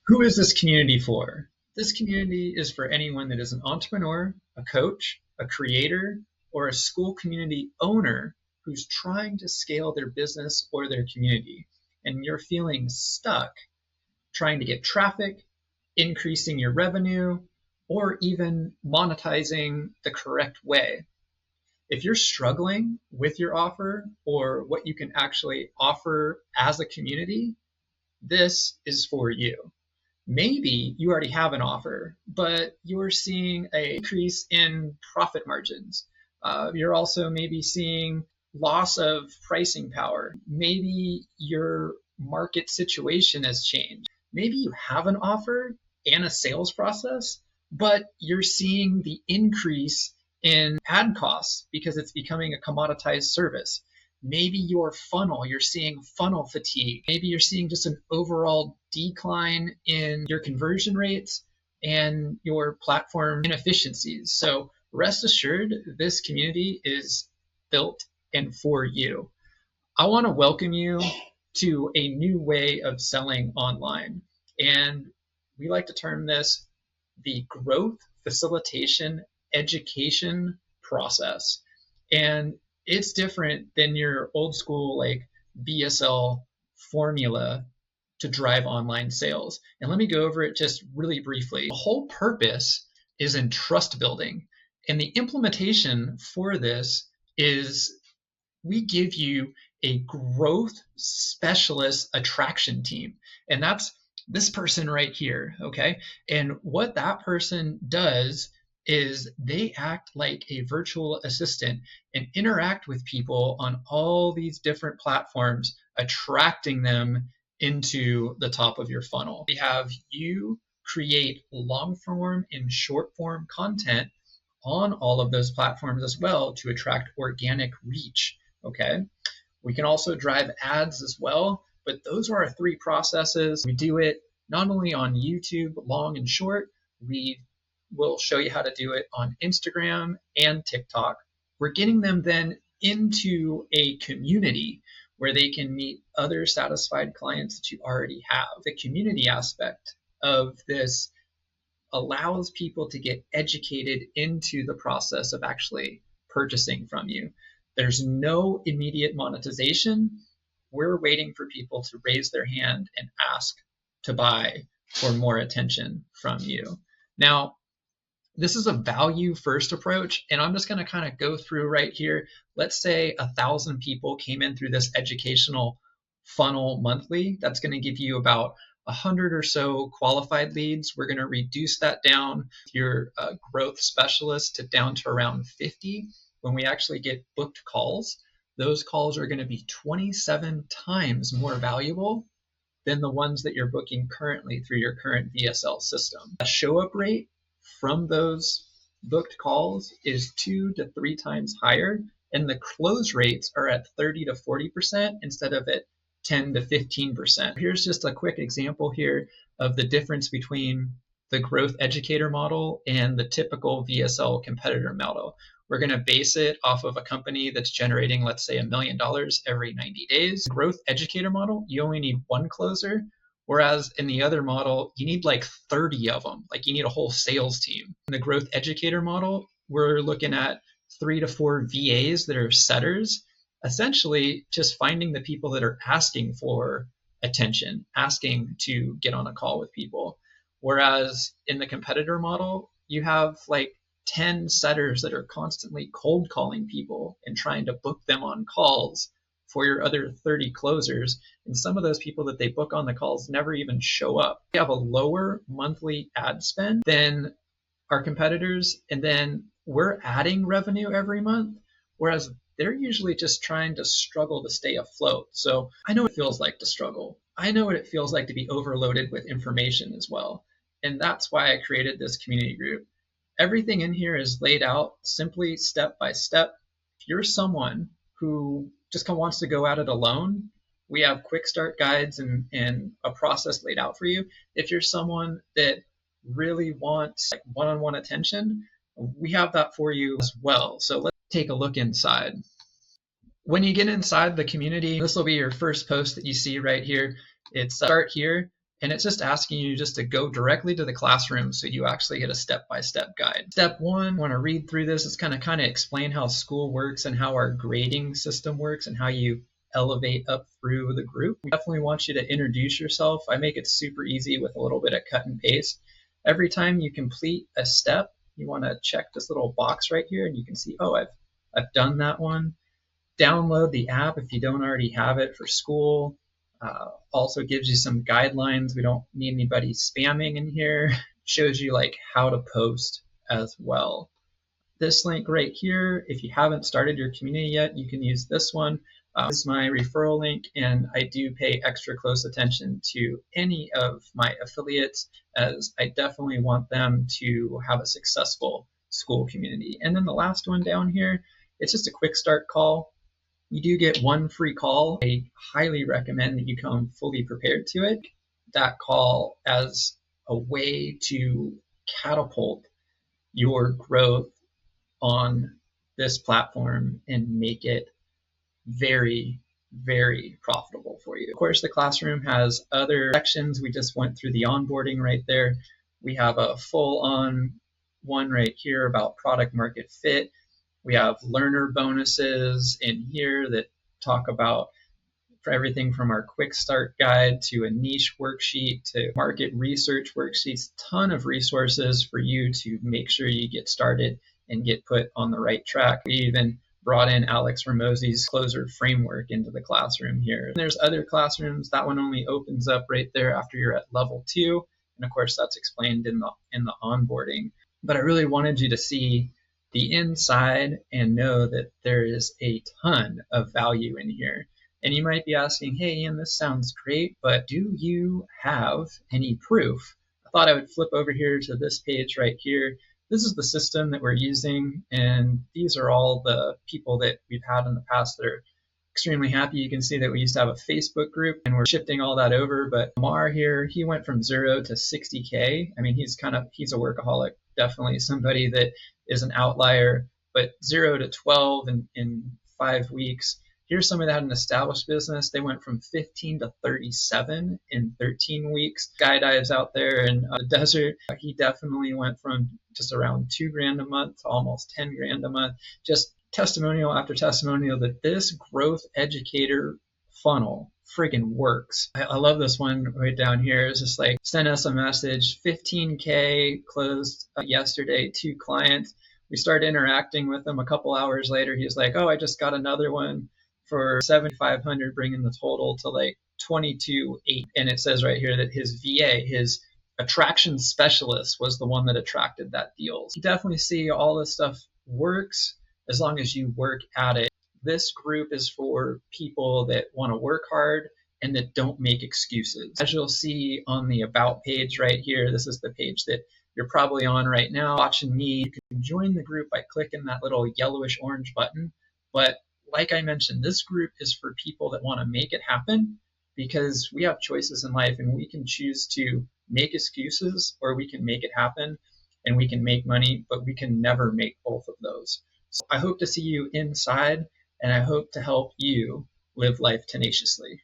Who is this community for? This community is for anyone that is an entrepreneur, a coach, a creator, or a school community owner who's trying to scale their business or their community. And you're feeling stuck trying to get traffic, increasing your revenue, or even monetizing the correct way. If you're struggling with your offer or what you can actually offer as a community, this is for you. Maybe you already have an offer, but you're seeing an increase in profit margins. You're also maybe seeing loss of pricing power. Maybe your market situation has changed. Maybe you have an offer and a sales process, but you're seeing the increase in ad costs because it's becoming a commoditized service. Maybe your funnel, you're seeing funnel fatigue. Maybe you're seeing just an overall decline in your conversion rates and your platform inefficiencies. So rest assured, this community is built and for you. I want to welcome you to a new way of selling online. And we like to term this the growth facilitation education process. And it's different than your old school like BSL formula to drive online sales. And let me go over it just really briefly. The whole purpose is in trust building. And the implementation for this is we give you a growth specialist attraction team. And that's this person right here, okay? And what that person does is they act like a virtual assistant and interact with people on all these different platforms, attracting them into the top of your funnel. We have you create long form and short form content on all of those platforms as well to attract organic reach, okay? We can also drive ads as well, but those are our three processes. We do it not only on YouTube, long and short, we will show you how to do it on Instagram and TikTok. We're getting them then into a community where they can meet other satisfied clients that you already have. The community aspect of this allows people to get educated into the process of actually purchasing from you. There's no immediate monetization. We're waiting for people to raise their hand and ask to buy for more attention from you. Now, this is a value first approach, and I'm just going to kind of go through right here. Let's say 1,000 people came in through this educational funnel monthly. That's going to give you about 100 or so qualified leads. We're going to reduce that down, your growth specialist, to down to around 50. When we actually get booked calls, those calls are going to be 27 times more valuable than the ones that you're booking currently through your current VSL system. A show up rate from those booked calls is 2 to 3 times higher, and the close rates are at 30 to 40% instead of at 10 to 15%. Here's just a quick example here of the difference between the growth educator model and the typical VSL competitor model. We're going to base it off of a company that's generating, let's say, $1 million every 90 days. Growth educator model, you only need one closer. Whereas in the other model, you need like 30 of them. Like you need a whole sales team. In the growth educator model, we're looking at 3 to 4 VAs that are setters, essentially just finding the people that are asking for attention, asking to get on a call with people. Whereas in the competitor model, you have like 10 setters that are constantly cold calling people and trying to book them on calls for your other 30 closers. And some of those people that they book on the calls never even show up. They have a lower monthly ad spend than our competitors, and then we're adding revenue every month, whereas they're usually just trying to struggle to stay afloat. So I know what it feels like to struggle. I know what it feels like to be overloaded with information as well. And that's why I created this community group. Everything in here is laid out simply step by step. If you're someone who just wants to go at it alone, we have quick start guides and a process laid out for you. If you're someone that really wants like one-on-one attention, we have that for you as well. So let's take a look inside. When you get inside the community, this will be your first post that you see right here. It's start here. And it's just asking you just to go directly to the classroom so you actually get a step-by-step guide. Step one, I want to read through this. It's kind of explain how school works and how our grading system works and how you elevate up through the group. We definitely want you to introduce yourself. I make it super easy with a little bit of cut and paste. Every time you complete a step, you want to check this little box right here and you can see, oh, I've done that one. Download the app if you don't already have it for school. Also gives you some guidelines. We don't need anybody spamming in here. Shows you like how to post as well. This link right here, if you haven't started your community yet, you can use this one. This is my referral link, and I do pay extra close attention to any of my affiliates, as I definitely want them to have a successful school community. And then the last one down here, it's just a quick start call. You do get one free call. I highly recommend that you come fully prepared to it. That call as a way to catapult your growth on this platform and make it very, very profitable for you. Of course, the classroom has other sections. We just went through the onboarding right there. We have a full-on one right here about product market fit. We have learner bonuses in here that talk about for everything from our quick start guide to a niche worksheet to market research worksheets, ton of resources for you to make sure you get started and get put on the right track. We even brought in Alex Ramosi's closer framework into the classroom here. And there's other classrooms. That one only opens up right there after you're at level 2. And of course, that's explained in the onboarding. But I really wanted you to see the inside and know that there is a ton of value in here. And you might be asking, hey, Ian, this sounds great, but do you have any proof? I thought I would flip over here to this page right here. This is the system that we're using, and these are all the people that we've had in the past that are extremely happy. You can see that we used to have a Facebook group, and we're shifting all that over. But Mar here, he went from 0 to 60K. I mean, he's a workaholic, definitely somebody that is an outlier, but 0 to 12 in 5 weeks. Here's somebody that had an established business. They went from 15 to 37 in 13 weeks. Skydives out there in the desert. He definitely went from just around $2,000 a month to almost $10,000 a month. Just testimonial after testimonial that this growth educator funnel friggin' works. I love this one right down here. It's just like, send us a message, 15K closed yesterday, 2 clients. We started interacting with him a couple hours later. He was like, oh, I just got another one for 7,500, bringing the total to like 22,800. And it says right here that his VA, his attraction specialist, was the one that attracted that deal. You definitely see all this stuff works as long as you work at it. This group is for people that want to work hard and that don't make excuses. As you'll see on the About page right here, this is the page that you're probably on right now watching me. You can join the group by clicking that little yellowish orange button. But like I mentioned, this group is for people that want to make it happen, because we have choices in life and we can choose to make excuses or we can make it happen, and we can make money, but we can never make both of those. So I hope to see you inside, and I hope to help you live life tenaciously.